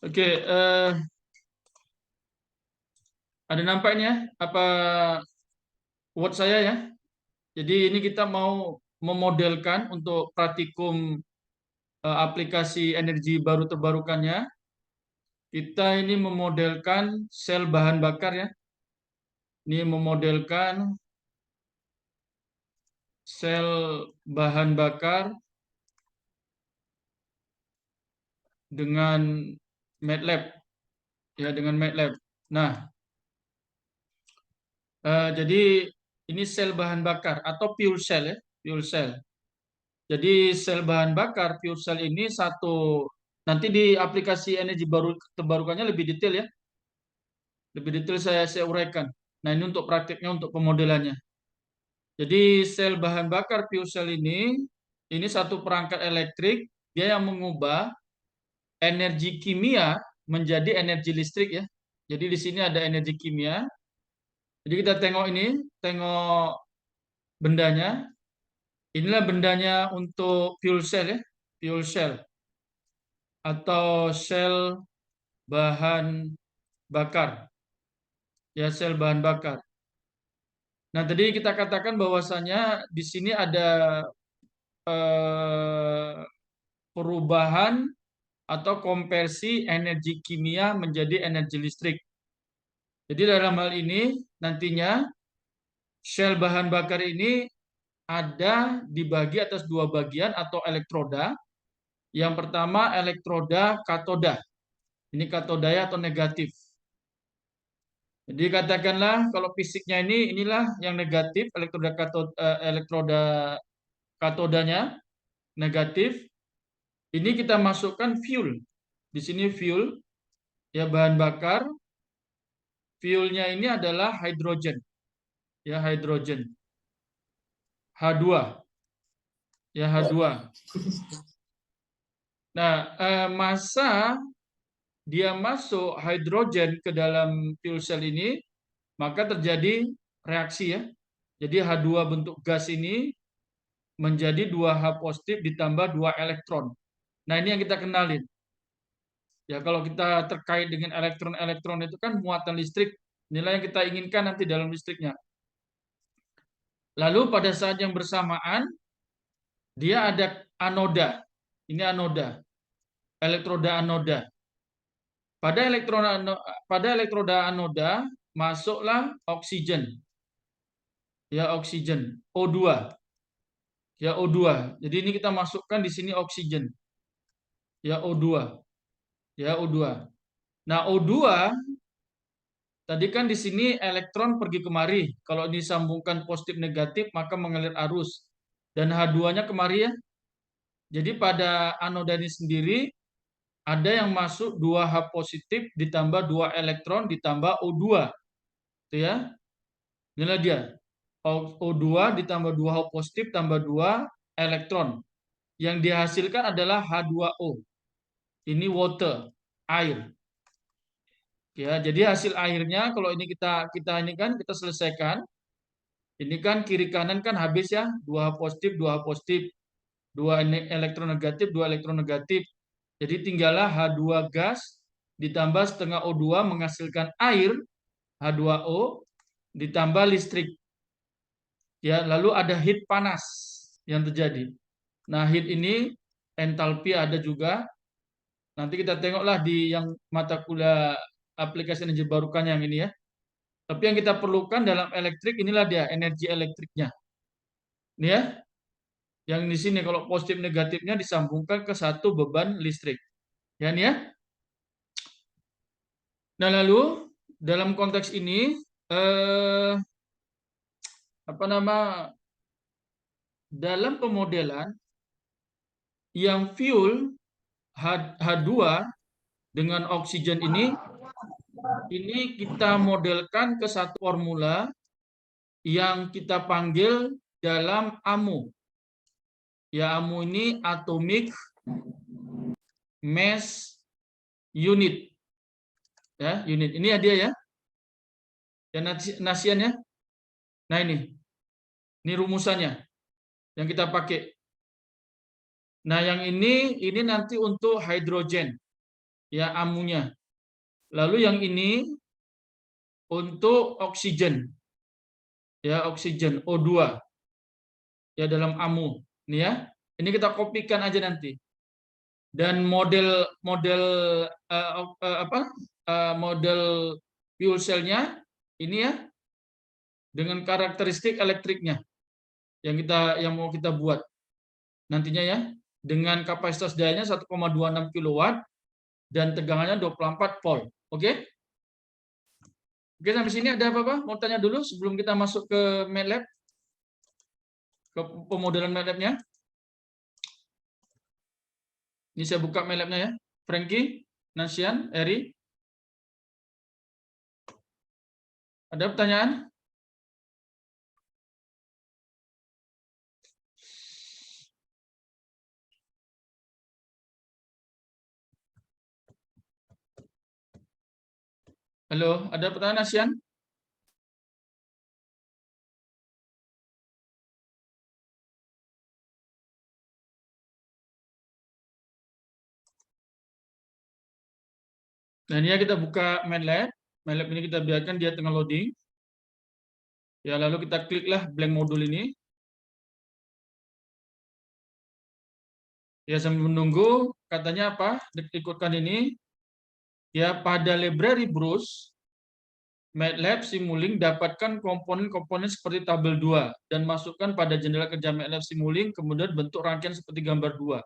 Oke, ada nampaknya apa word saya ya. Jadi ini kita mau memodelkan untuk praktikum aplikasi energi baru terbarukannya. Kita ini memodelkan sel bahan bakar ya. Ini memodelkan sel bahan bakar dengan MATLAB ya, dengan MATLAB. Nah, jadi ini sel bahan bakar atau fuel cell ya, fuel cell. Jadi sel bahan bakar fuel cell ini satu, nanti di aplikasi energi baru terbarukannya lebih detail ya, lebih detail saya uraikan. Nah ini untuk praktiknya, untuk pemodelannya. Jadi sel bahan bakar fuel cell ini satu perangkat elektrik, dia yang mengubah energi kimia menjadi energi listrik ya. Jadi di sini ada energi kimia. Jadi kita tengok ini, tengok bendanya. Inilah bendanya untuk fuel cell ya, fuel cell atau sel bahan bakar. Ya, sel bahan bakar. Nah, tadi kita katakan bahwasanya di sini ada eh, perubahan atau konversi energi kimia menjadi energi listrik. Jadi dalam hal ini nantinya sel bahan bakar ini ada dibagi atas dua bagian atau elektroda. Yang pertama elektroda katoda. Ini katodanya atau negatif. Jadi katakanlah kalau fisiknya inilah yang negatif, elektroda katodanya negatif. Ini kita masukkan fuel. Di sini fuel ya, bahan bakar. Fuelnya ini adalah hidrogen. Ya, hidrogen. H2. Ya, H2. Nah, masa dia masuk hidrogen ke dalam fuel cell ini, maka terjadi reaksi ya. Jadi H2 bentuk gas ini menjadi 2H positif ditambah 2 elektron. Nah, ini yang kita kenalin. Ya, kalau kita terkait dengan elektron-elektron itu kan muatan listrik. Inilah yang kita inginkan nanti dalam listriknya. Lalu pada saat yang bersamaan, dia ada anoda. Ini anoda, elektroda anoda. Pada elektroda anoda masuklah oksigen. Ya, oksigen, O2. Ya, O2. Jadi ini kita masukkan di sini oksigen. Ya, O2. Ya, O2. Nah, O2 tadi kan di sini elektron pergi kemari. Kalau disambungkan positif negatif maka mengalir arus. Dan H2-nya kemari ya. Jadi pada anoda ini sendiri ada yang masuk 2H positif ditambah 2 elektron ditambah O2. Itu ya. Inilah dia. O2 ditambah 2H positif tambah 2 elektron. Yang dihasilkan adalah H2O. Ini water, air. Ya, jadi hasil akhirnya kalau ini kita ini kan kita selesaikan. Ini kan kiri kanan kan habis ya, 2H positif, 2H positif, 2 elektron negatif, 2 elektron negatif. Jadi tinggallah H2 gas ditambah setengah O2 menghasilkan air, H2O ditambah listrik. Ya, lalu ada heat panas yang terjadi. Nah, heat ini entalpi ada juga. Nanti kita tengoklah di yang mata kuliah aplikasi energi barukan yang ini ya. Tapi yang kita perlukan dalam elektrik inilah dia energi elektriknya. Ini ya, yang di sini kalau positif negatifnya disambungkan ke satu beban listrik. Ya, ini ya. Nah, lalu dalam konteks ini eh, apa nama dalam pemodelan yang fuel H2 dengan oksigen ini kita modelkan ke satu formula yang kita panggil dalam AMU. Ya, AMU ini atomic mass unit. Ya, unit. Ini ya dia ya. Ya, nasiannya. Nah, ini. Ini rumusannya yang kita pakai. Nah, yang ini nanti untuk hidrogen. ya amunya. Lalu yang ini untuk oksigen, ya oksigen O2 ya dalam amu. Ini ya, ini kita kopikan aja nanti. Dan model model fuel cell-nya ini ya dengan karakteristik elektriknya yang mau kita buat nantinya ya, dengan kapasitas dayanya 1,26 kW dan tegangannya 24 volt. Oke? Oke, sampai sini ada apa-apa? Mau tanya dulu sebelum kita masuk ke MATLAB, ke pemodelan MATLAB-nya. Ini saya buka MATLAB-nya ya. Frankie, Nasian, Eri. Ada pertanyaan? Halo, ada pertanyaan Nasian? Nah, ini ya kita buka MATLAB. MATLAB ini kita biarkan dia tengah loading. Ya, lalu kita kliklah blank modul ini. Ya, sambil menunggu, katanya apa? Ikutkan ini. Ya, pada library Bruce, MATLAB Simulink dapatkan komponen-komponen seperti tabel 2 dan masukkan pada jendela kerja MATLAB Simulink, kemudian bentuk rangkaian seperti gambar 2.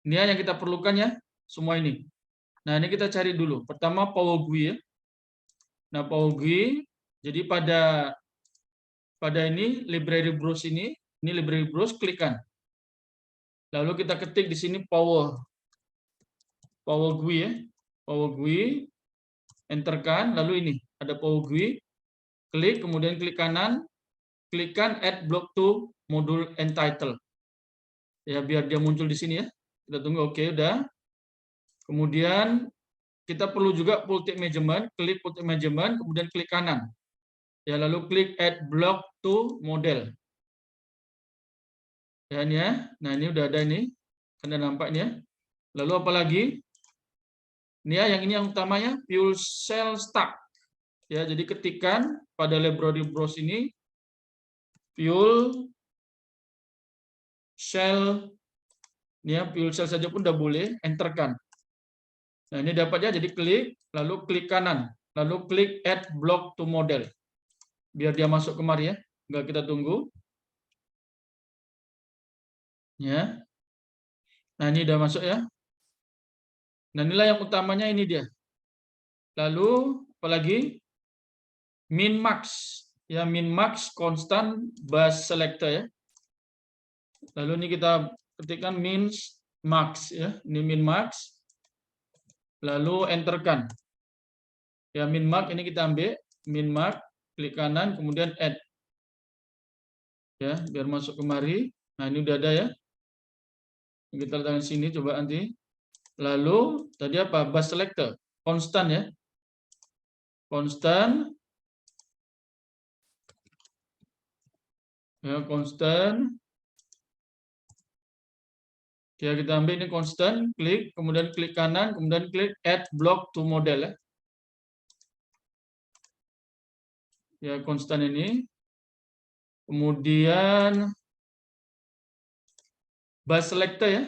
Ini ya yang kita perlukan ya, semua ini. Nah, ini kita cari dulu. Pertama Power GUI ya. Nah, Power GUI, jadi pada ini library Bruce ini library Bruce, klikkan. Lalu kita ketik di sini Power GUI ya. Power GUI, enterkan, lalu ini ada Power GUI, klik, kemudian klik kanan, klikkan add block to module entitle. Ya, biar dia muncul di sini ya. Kita tunggu, oke, udah. Kemudian kita perlu juga pulse measurement, klik pulse measurement, kemudian klik kanan. Ya, lalu klik add block to model. Ya, ini ya. Nah, ini udah ada ini. Anda nampak ini ya. Lalu apa lagi? Ini ya, yang ini yang utamanya fuel cell stack. Ya, jadi ketikkan pada library Bruce ini fuel cell. Ini ya, fuel cell saja pun udah boleh, enterkan. Nah, ini dapat ya, jadi klik, lalu klik kanan, lalu klik add block to model. Biar dia masuk kemari ya. Enggak, kita tunggu. Ya. Nah, ini udah masuk ya. Nah, inilah yang utamanya ini dia. Lalu apalagi? Min max. Ya, min max constant bus selector ya. Lalu ini kita ketikkan min max ya. Ini min max. Lalu enterkan. Ya, min max ini kita ambil min max, klik kanan, kemudian add. Ya, biar masuk kemari. Nah, ini udah ada ya. Kita letakkan sini coba nanti. Lalu tadi apa? Bus selector, konstan ya. Konstan. Ya, konstan. Ya, kita ambil ini konstan, klik, kemudian klik kanan, kemudian klik add block to model ya. Ya, konstan ini. Kemudian bus selector ya.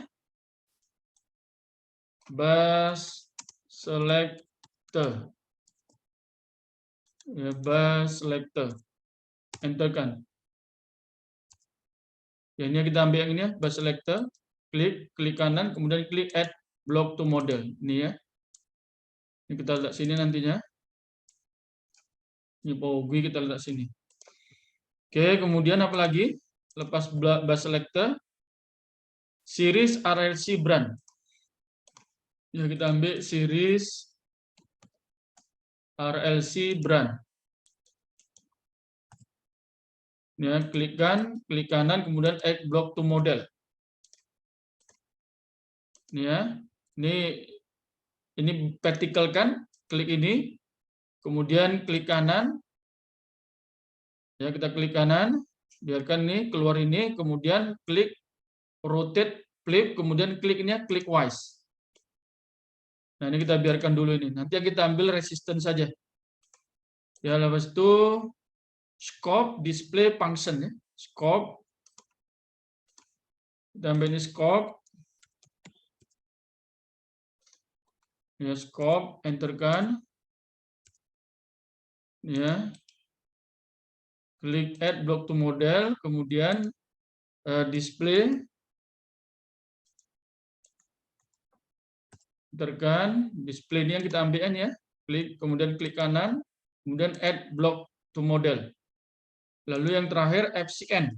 Bus selector. Ya, bus selector. Enterkan. Ya, ini kita ambil yang ini ya, bus selector. Klik kanan, kemudian klik add block to model. Ini ya. Ini kita letak sini nantinya. Ini Power GUI kita letak sini. Oke, kemudian apa lagi? Lepas bus selector, series RLC brand. Ya, kita ambil series RLC brand. Ya, klik kanan, kemudian add block to model. Ini ya, ini vertical kan, klik ini, kemudian klik kanan. Ya, kita klik kanan, biarkan ini keluar ini, kemudian klik rotate, flip, kemudian klik ini ya, klik wise. Nah, ini kita biarkan dulu ini. Nanti kita ambil resistance saja. Ya, lepas itu scope display function ya. Scope. Kita ambil ini scope. Ya, scope, enterkan. Ya. Klik add block to model, kemudian display. Enterkan, display ini yang kita ambilkan ya. Klik, kemudian klik kanan, kemudian add block to model. Lalu yang terakhir FCN.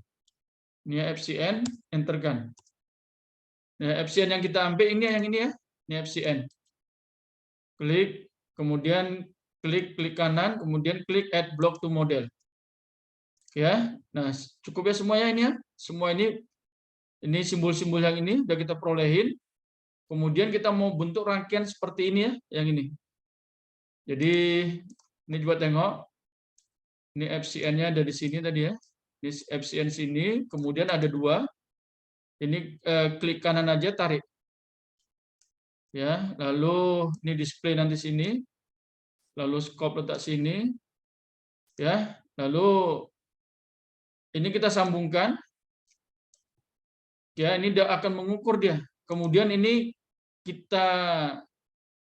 Ini ya FCN, enterkan. Nah, FCN yang kita ambil ini yang ini ya. Ini FCN. Klik, kemudian klik kanan, kemudian klik add block to model. Ya. Nah, cukup ya semua ya ini ya. Semua ini simbol-simbol yang ini sudah kita perolehin. Kemudian kita mau bentuk rangkaian seperti ini ya, yang ini. Jadi ini coba tengok. Ini FCN-nya ada di sini tadi ya. Ini FCN sini, kemudian ada dua. Ini klik kanan aja, tarik. Ya, lalu ini display nanti sini. Lalu scope letak sini. Ya, lalu ini kita sambungkan. Ya, ini dia akan mengukur dia. Kemudian ini kita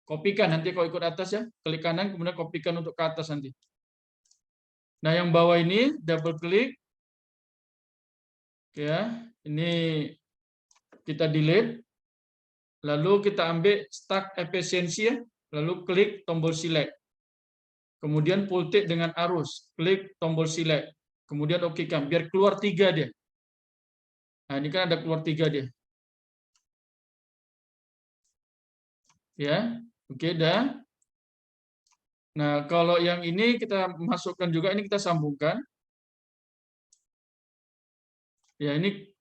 kopikan nanti kalau ikut atas ya. Klik kanan, kemudian kopikan untuk ke atas nanti. Nah, yang bawah ini double klik. Ya, ini kita delete. Lalu kita ambil stack efisiensi ya. Lalu klik tombol select. Kemudian full tick dengan arus. Klik tombol select. Kemudian oke kan. Biar keluar 3 dia. Nah, ini kan ada keluar 3 dia. Ya, oke dah. Nah, kalau yang ini kita masukkan juga, ini kita sambungkan. Ya, ini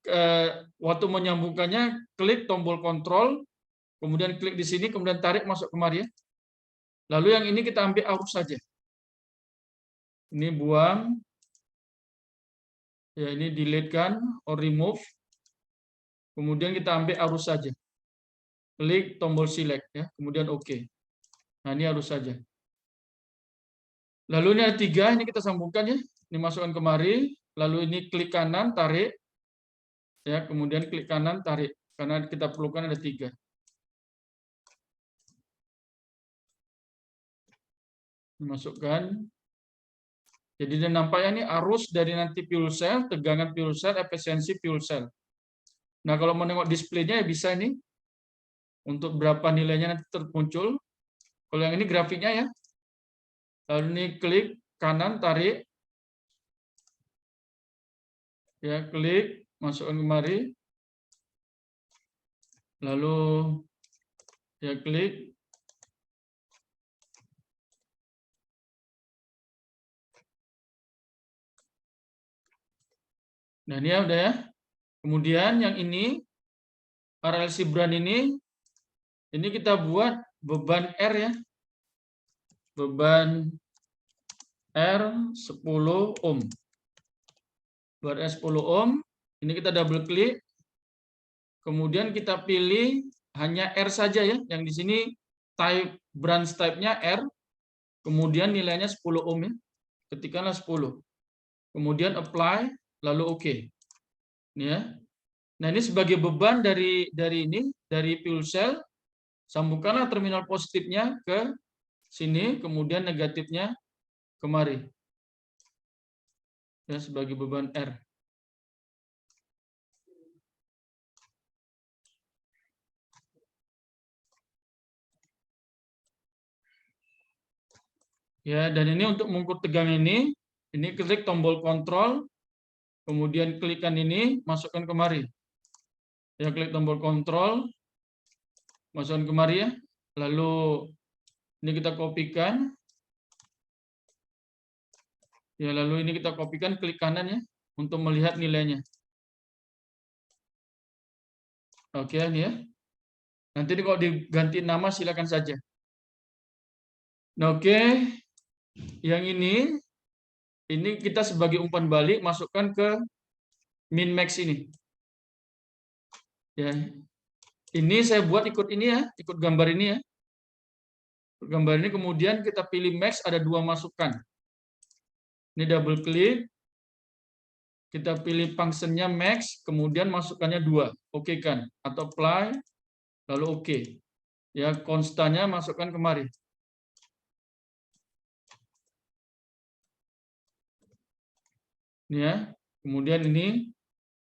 waktu menyambungkannya, klik tombol kontrol, kemudian klik di sini, kemudian tarik masuk kemari ya. Lalu yang ini kita ambil arus saja. Ini buang. Ya, ini delete kan, or remove. Kemudian kita ambil arus saja. Klik tombol select ya, kemudian oke. Nah, ini arus saja. Lalu ini ada 3, ini kita sambungkan ya. Ini masukkan kemari, lalu ini klik kanan, tarik. Ya, kemudian klik kanan, tarik. Karena kita perlukan ada 3. Masukkan. Jadi dia nampaknya ini arus dari nanti fuel cell, tegangan fuel cell, efisiensi fuel cell. Nah, kalau menengok displaynya ya bisa ini. Untuk berapa nilainya nanti termuncul. Kalau yang ini grafiknya ya. Lalu ini klik kanan, tarik. Ya, klik, masukkan kemari. Lalu ya klik. Nah, ini ya udah ya. Kemudian yang ini RLC brand ini kita buat beban R ya. Beban R 10 ohm. Buat R 10 ohm, ini kita double klik. Kemudian kita pilih hanya R saja ya. Yang di sini type branch type-nya R. Kemudian nilainya 10 ohm ya. Ketikkanlah 10. Kemudian apply, lalu oke. Ini ya. Nah, ini sebagai beban dari fuel cell, sambungkanlah terminal positifnya ke sini, kemudian negatifnya kemari. Ya, sebagai beban R. Ya, dan ini untuk mengukur tegangan ini klik tombol kontrol, kemudian klikkan ini, masukkan kemari. Ya, klik tombol kontrol, masukkan kemari ya. Lalu ini kita kopikan. Ya, lalu ini kita kopikan, klik kanan ya untuk melihat nilainya. Oke, ini ya. Nanti ini kalau diganti nama silakan saja. Nah, oke. Yang ini kita sebagai umpan balik masukkan ke min max ini. Ya. Ini saya buat ikut ini ya, ikut gambar ini ya. Gambar ini kemudian kita pilih max, ada 2 masukan. Ini double klik, kita pilih functionnya max, kemudian masukannya 2. Oke kan? Atau apply, lalu oke. Ya, konstanya masukkan kemari. Ini ya. Kemudian ini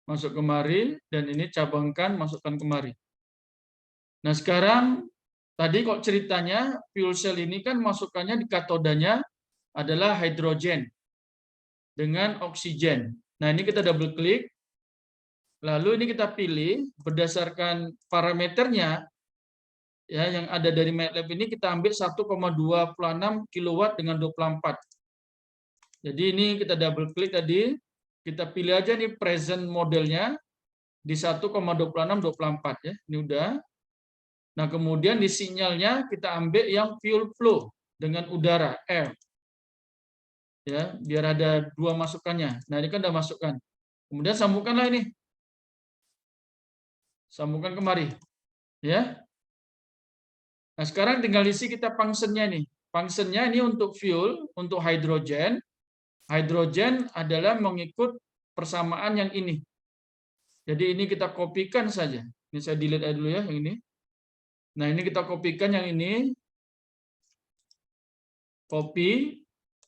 masuk kemari, dan ini cabangkan, masukkan kemari. Nah, sekarang tadi kok ceritanya fuel cell ini kan masukannya di katodanya adalah hidrogen dengan oksigen. Nah, ini kita double klik. Lalu ini kita pilih berdasarkan parameternya ya yang ada dari MATLAB ini, kita ambil 1,26 kW dengan 24. Jadi ini kita double klik tadi, kita pilih aja nih present modelnya di 1,2624 ya. Ini udah. Nah, kemudian di sinyalnya kita ambil yang fuel flow dengan udara, air. Ya, biar ada 2 masukannya. Nah, ini kan udah masukkan. Kemudian sambungkanlah ini. Sambungkan kemari. Ya. Nah, sekarang tinggal isi kita functionnya nih. Functionnya ini untuk fuel, untuk hidrogen. Hidrogen adalah mengikut persamaan yang ini. Jadi ini kita kopikan saja. Ini saya delete aja dulu ya yang ini. Nah, ini kita kopikan yang ini. Copy.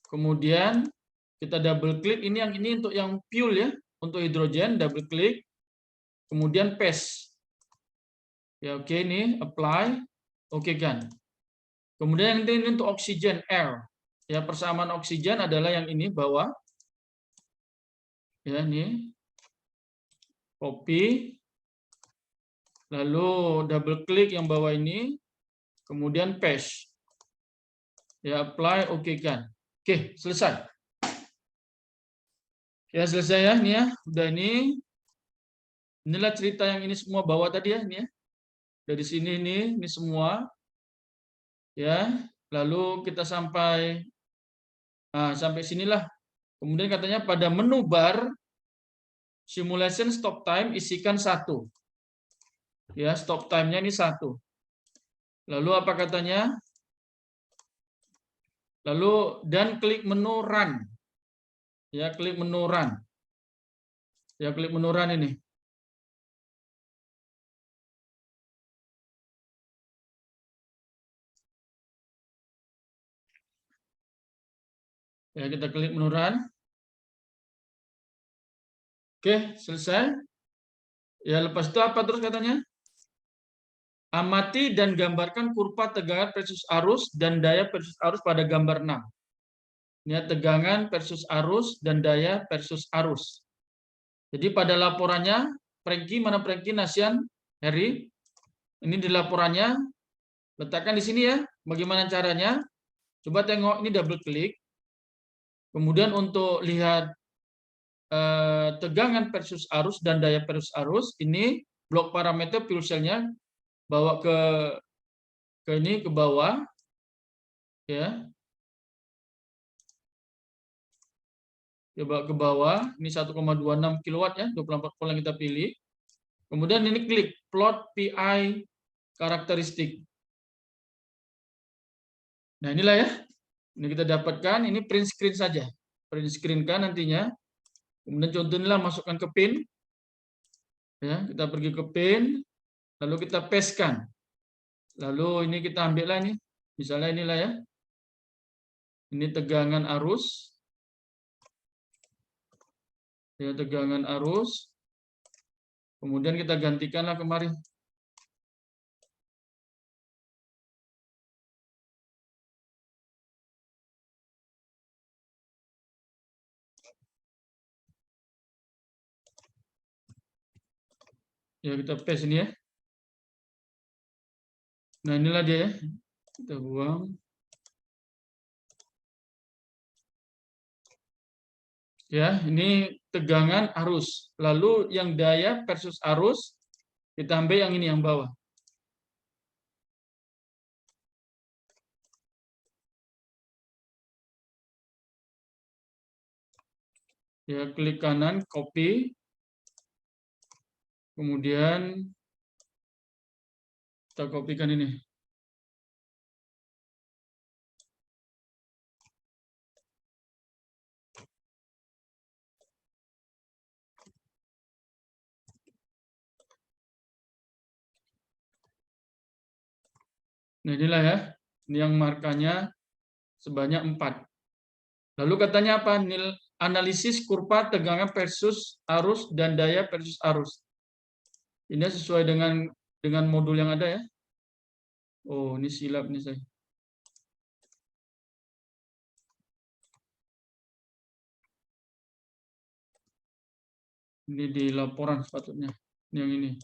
Kemudian kita double klik. Ini yang ini untuk yang fuel ya. Untuk hidrogen, double klik. Kemudian paste. Ya, oke, ini apply. Oke kan. Kemudian yang ini untuk oksigen, air. Ya, persamaan oksigen adalah yang ini bawah. Ya, ini. Copy. Lalu double klik yang bawah ini. Kemudian paste. Ya, apply, oke kan. Oke, selesai. Ya, selesai ya, ini ya. Udah ini. Inilah cerita yang ini semua bawah tadi ya, ini ya. Dari sini ini semua. Ya, lalu kita sampai sinilah. Kemudian katanya pada menu bar simulation stop time isikan 1. Ya, stop time-nya ini 1. Lalu apa katanya? Lalu dan klik menu run. Ya, klik menu run. Ya, klik menu run ini. Ya, kita klik menu run. Oke, selesai. Ya, lepas itu apa terus katanya? Amati dan gambarkan kurva tegangan versus arus dan daya versus arus pada gambar 6. Ini tegangan versus arus dan daya versus arus. Jadi pada laporannya, Franky, mana Franky, Nasian, Harry? Ini di laporannya, letakkan di sini ya. Bagaimana caranya? Coba tengok, ini double klik. Kemudian untuk lihat tegangan versus arus dan daya versus arus, ini blok parameter fuel cell-nya bawa ke ini ke bawah ya. Coba ke bawah, ini 1,26 kW ya, 24 volt yang kita pilih. Kemudian ini klik plot PI karakteristik. Nah, inilah ya. Ini kita dapatkan, ini print screen saja. Print screen kan nantinya. Kemudian contohnya masukkan ke pin. Ya, kita pergi ke pin, lalu kita pastekan. Lalu ini kita ambillah ini. Misalnya inilah ya. Ini tegangan arus. Ya, tegangan arus. Kemudian kita gantikanlah kemari. Ya, kita paste ini ya. Nah, inilah dia ya. Kita buang. Ya, ini tegangan arus. Lalu yang daya versus arus, kita ambil yang ini, yang bawah. Ya, klik kanan, copy. Kemudian kita kopikan ini. Nah, inilah ya. Ini yang markanya sebanyak 4. Lalu katanya apa? Analisis kurva tegangan versus arus dan daya versus arus. Ini sesuai dengan modul yang ada ya. Oh, ini silap nih saya. Ini di laporan sepatutnya. Ini yang ini.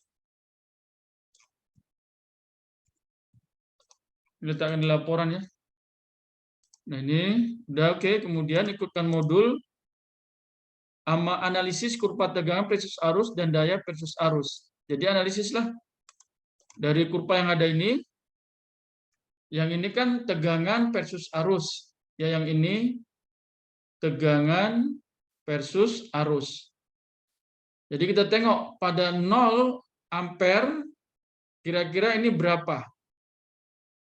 Letakkan di laporan ya. Nah, ini udah oke. Kemudian ikutkan modul analisis kurva tegangan versus arus dan daya versus arus. Jadi analisislah dari kurva yang ada ini. Yang ini kan tegangan versus arus. Ya, yang ini tegangan versus arus. Jadi kita tengok pada 0 ampere kira-kira ini berapa?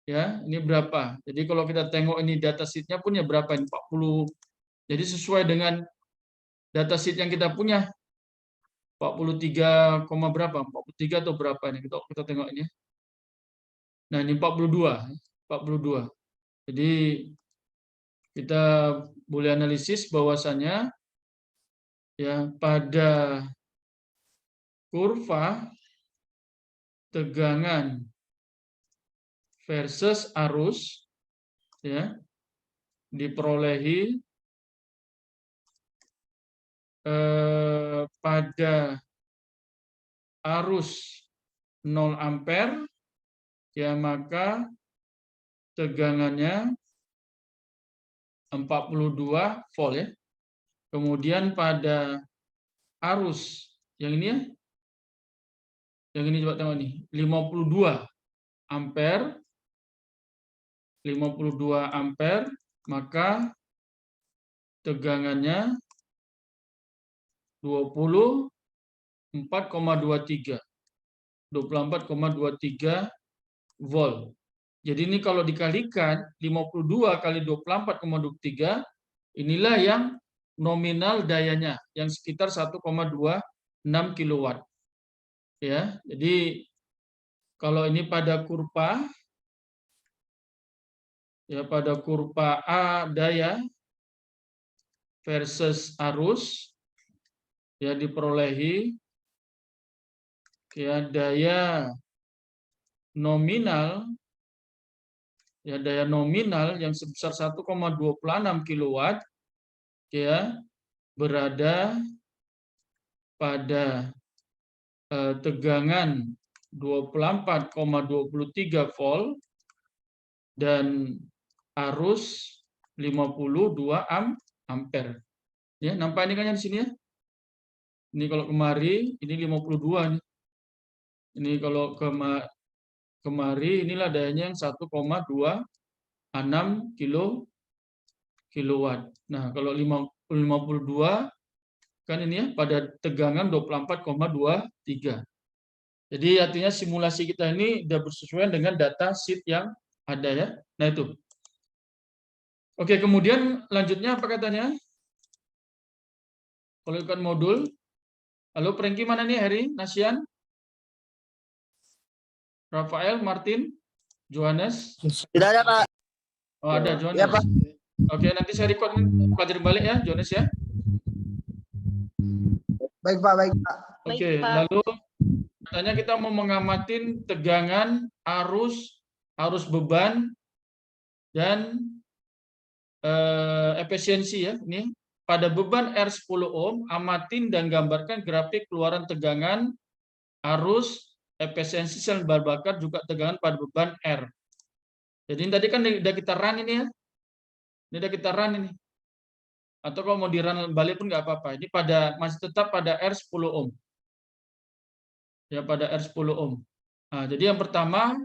Ya, ini berapa? Jadi kalau kita tengok ini data sheet-nya pun ya berapa? 40. Jadi sesuai dengan data sheet yang kita punya 43, berapa? 43 atau berapa ini? Kita tengok ini. Nah, ini 42. 42. Jadi kita boleh analisis bahwasanya ya pada kurva tegangan versus arus ya diperolehi pada arus 0 ampere ya maka tegangannya 42 volt ya. Kemudian pada arus yang ini ya. Yang ini coba tengok nih, 52 ampere. 52 ampere maka tegangannya 24,23 volt. Jadi ini kalau dikalikan 52 kali 24,23 inilah yang nominal dayanya yang sekitar 1,26 kilowatt. Ya, jadi kalau ini pada kurva ya pada kurva A daya versus arus ya diperolehi ya daya nominal yang sebesar 1,26 kilowatt ya berada pada tegangan 24,23 volt dan arus 52 ampere. Ya, nampak ini kan di sini ya. Ini kalau kemari ini 52 nih. Ini kalau kemari inilah dayanya yang 1,26 kilowatt. Nah, kalau 52 kan ini ya pada tegangan 24,23. Jadi artinya simulasi kita ini sudah bersesuaian dengan data sheet yang ada ya. Nah itu. Oke, kemudian lanjutnya apa katanya? Kalau ikut modul. Halo, Prengki mana nih Heri? Nasian? Rafael, Martin, Johannes? Tidak ada, Pak. Oh, ada Johannes. Ya, Pak. Oke, nanti saya record pelajaran balik ya, Johannes ya. Baik, Pak. Baik, Pak. Oke, lalu katanya kita mau mengamati tegangan, arus beban, dan efisiensi ya. Ini pada beban R10 ohm, amatin dan gambarkan grafik keluaran tegangan, arus, efisiensi sel bahan bakar juga tegangan pada beban R. Jadi ini tadi kan udah kita run ini ya. Ini udah kita run ini. Atau kalau mau di run balik pun nggak apa-apa. Ini masih tetap pada R10 ohm. Ya pada R10 ohm. Nah, jadi yang pertama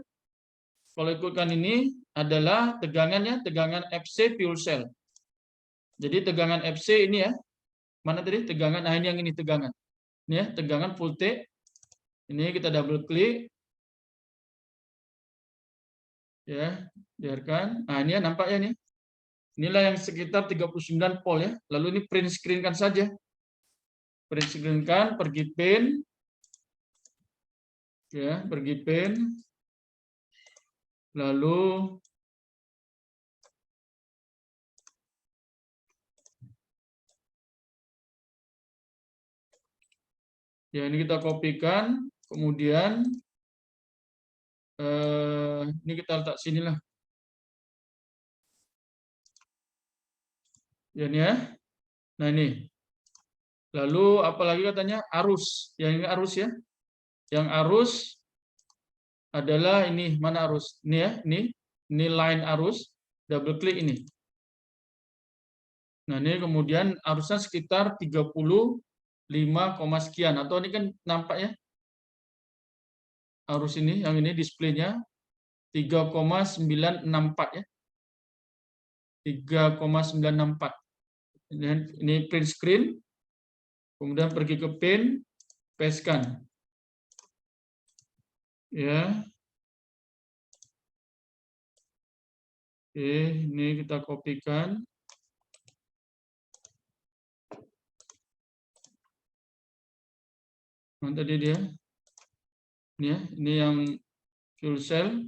kalau ikutkan ini adalah tegangannya, tegangan FC fuel cell. Jadi tegangan FC ini ya. Mana tadi tegangan? Nah, ini yang ini tegangan. Ini ya, tegangan voltage. Ini kita double klik. Ya, biarkan. Nah, ini ya nampak ya nih. Inilah yang sekitar 39 volt ya. Lalu ini print screen-kan saja. Print screen-kan, pergi pin. Ya, pergi pin. Lalu ya ini kita kopikan, kemudian ini kita letak sinilah. Ya ini ya. Nah ini. Lalu apalagi katanya arus. Yang ini arus ya. Yang arus adalah ini, mana arus? Ini ya, ini line arus. Double klik ini. Nah, ini kemudian arusnya sekitar 35, sekian, atau ini kan nampak ya. Arus ini, yang ini displaynya 3,964 ya. 3,964. Ini print screen. Kemudian pergi ke pin, pastekan. Ya. Oke, ini kita kopikan. Mana tadi dia? Ini ya, ini yang fuel cell.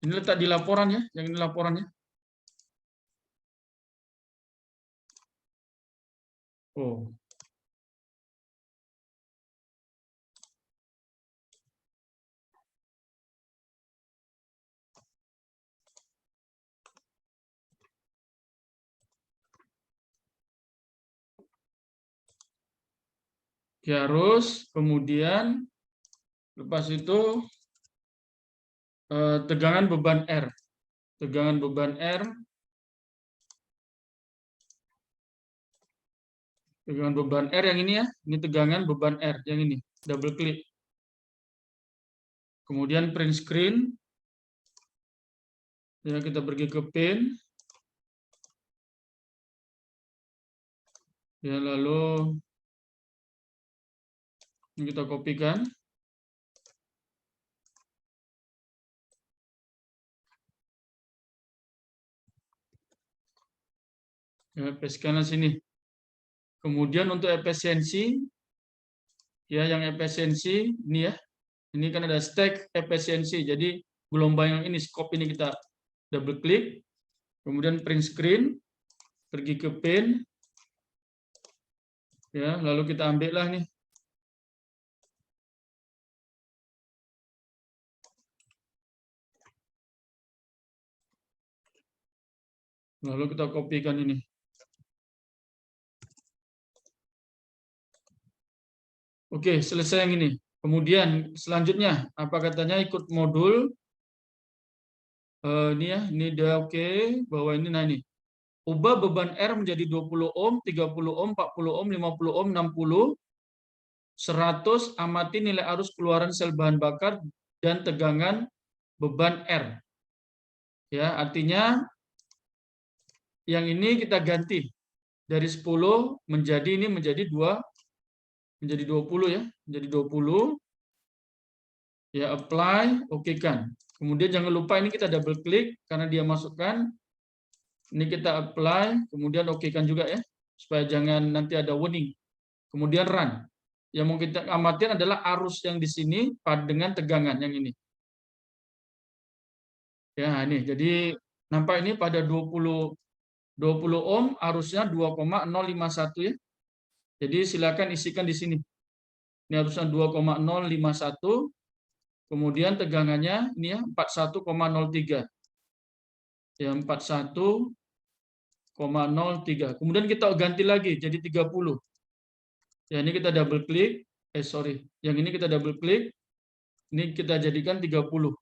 Ini letak di laporan ya, yang ini laporannya. Oh. Arus, kemudian lepas itu tegangan beban R. Tegangan beban R. Tegangan beban R yang ini ya. Ini tegangan beban R yang ini. Double klik. Kemudian print screen. Ya, kita pergi ke pin. Ya, lalu ini kita kopikan. Ya, pastekan sini. Kemudian untuk efisiensi, ya yang efisiensi ini ya. Ini kan ada stack efisiensi. Jadi gelombang yang ini, scope ini kita double klik. Kemudian print screen, pergi ke pin. Ya, lalu kita ambil lah nih. Lalu kita kopikan ini. Oke, selesai yang ini. Kemudian selanjutnya, apa katanya ikut modul. Ini ya, ini udah oke. Bahwa ini, nah ini. Ubah beban R menjadi 20 ohm, 30 ohm, 40 ohm, 50 ohm, 60, 100, amati nilai arus keluaran sel bahan bakar dan tegangan beban R. Ya, artinya yang ini kita ganti dari 10 menjadi ini menjadi 20 ya, menjadi 20. Ya, apply, oke kan. Kemudian jangan lupa ini kita double klik karena dia masukkan. Ini kita apply, kemudian oke kan juga ya, supaya jangan nanti ada warning. Kemudian run. Yang mau kita amatin adalah arus yang di sini dengan tegangan yang ini. Ya, ini. Jadi nampak ini pada 20 ohm arusnya 2,051 ya. Jadi silakan isikan di sini. Ini arusnya 2,051. Kemudian tegangannya ini ya 41,03. Ya, 41,03. Kemudian kita ganti lagi jadi 30. Ya, ini kita double klik. Sorry. Yang ini kita double klik. Ini kita jadikan 30.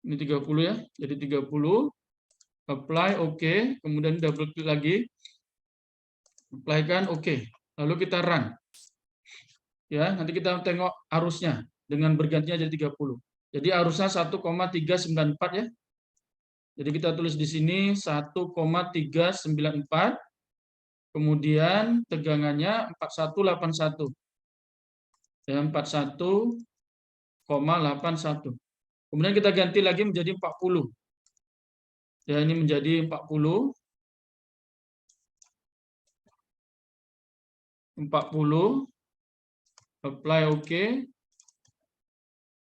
Ini 30 ya. Jadi 30. Apply, oke. Kemudian double klik lagi. Apply kan, oke. Lalu kita run. Ya, nanti kita tengok arusnya dengan bergantinya jadi 30. Jadi arusnya 1,394 ya. Jadi kita tulis di sini 1,394. Kemudian tegangannya 4181. Ya, 41,81. Kemudian kita ganti lagi menjadi 40. Ya, ini menjadi 40. 40. Apply oke.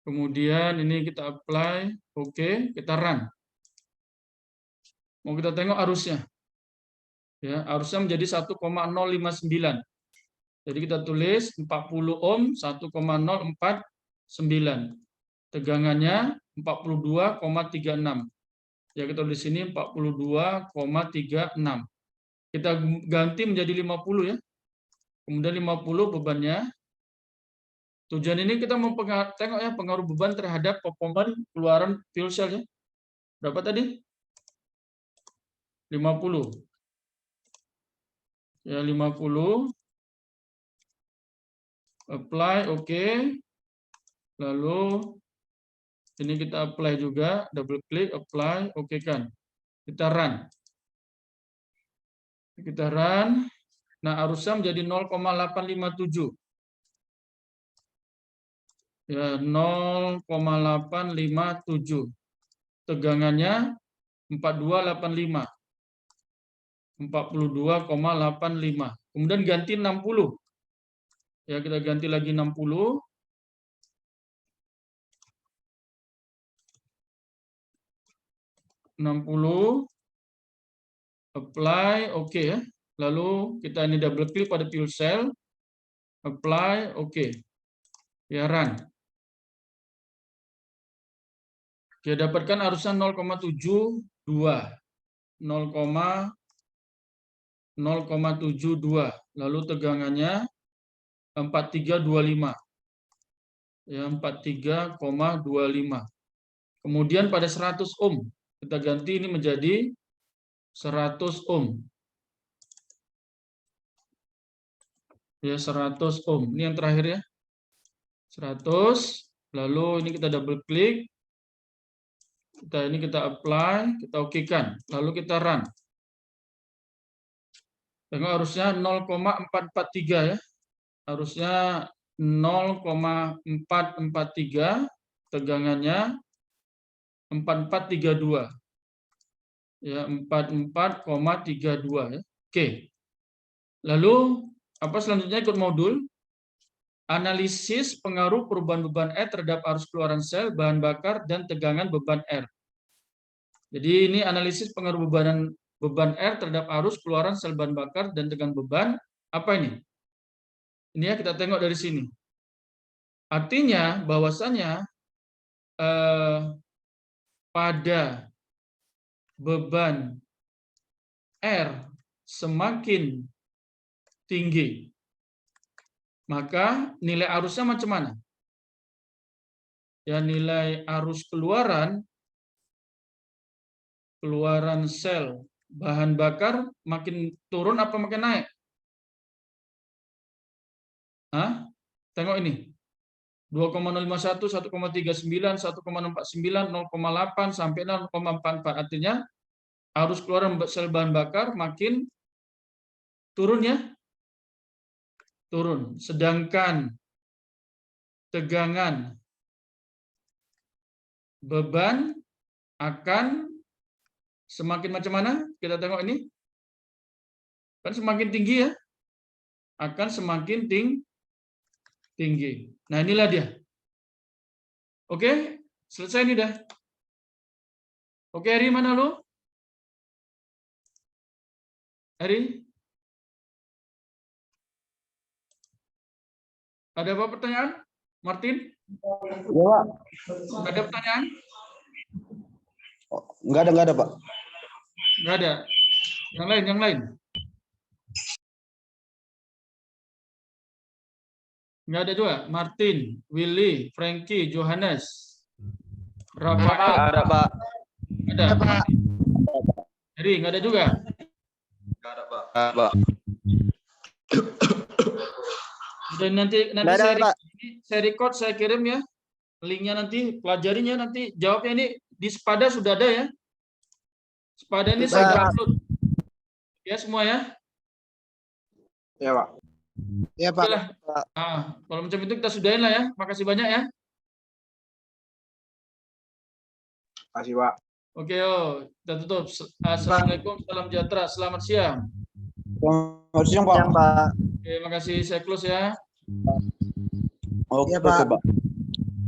Kemudian ini kita apply oke, kita run. Mau kita tengok arusnya. Ya, arusnya menjadi 1,059. Jadi kita tulis 40 ohm 1,049. Tegangannya 42,36. Ya, kita tulis di sini 42,36. Kita ganti menjadi 50 ya. Kemudian 50 bebannya. Tujuan ini kita mau tengok ya pengaruh beban terhadap performa keluaran fuel cell ya. Berapa tadi? 50. Ya, 50. Apply oke. Lalu ini kita apply juga, double klik, apply, oke kan. Kita run. Kita run. Nah, arusnya menjadi 0,857. Ya, 0,857. Tegangannya 4285. 42,85. Kemudian ganti 60. Ya, kita ganti lagi 60. 60. Apply, oke ya. Lalu kita ini double klik pada fuel cell. Apply, oke. Ya, run. Kita dapatkan arusnya 0,72. 0,72. Lalu tegangannya 4325. Ya, 43,25. Kemudian pada 100 ohm kita ganti ini menjadi 100 ohm. Ya, 100 ohm. Ini yang terakhir ya. 100. Lalu ini kita double klik. Kita apply, kita okekan. Lalu kita run. Tengok harusnya 0,443 ya. Harusnya 0,443, tegangannya 4432. Ya, 44,32 ya. Oke. Lalu apa selanjutnya ikut modul analisis pengaruh perubahan beban R terhadap arus keluaran sel, bahan bakar, dan tegangan beban R. Jadi ini analisis pengaruh beban R terhadap arus keluaran sel, bahan bakar, dan tegangan beban. Apa ini? Ini ya kita tengok dari sini. Artinya bahwasanya pada beban R semakin tinggi, maka nilai arusnya macam mana? Ya, nilai arus keluaran sel bahan bakar makin turun apa makin naik? Hah? Tengok ini. 2,051, 1,39, 1,49, 0,8 sampai 0,44. Artinya arus keluaran sel bahan bakar makin turun ya. Turun. Sedangkan tegangan beban akan semakin macam mana? Kita tengok ini. Kan semakin tinggi ya. Akan semakin tinggi. Nah, inilah dia. Oke, selesai ini dah. Oke, Eri mana lu? Eri? Ada apa pertanyaan? Martin? Ya, Pak. Ada pertanyaan? Enggak ada, Pak. Enggak ada. Yang lain. Enggak ada juga. Martin, Willy, Frankie, Johannes, Rafael. Ada, Pak. Ada. Eri, enggak ada juga. Enggak ada, Pak. Dan nanti saya record, saya kirim ya. Linknya nanti, pelajarinya nanti. Jawabnya ini di Sepada sudah ada ya. Sepada ini saya upload. Ya semua ya. Ya, Pak. Ya, Pak. Kalau macam itu kita sudahin lah ya. Makasih banyak ya. Makasih, Pak. Oke, kita tutup. Assalamualaikum, salam sejahtera, selamat siang. Selamat siang, Pak. Oke, makasih. Saya close ya. Oke, Iya, Pak. Pak.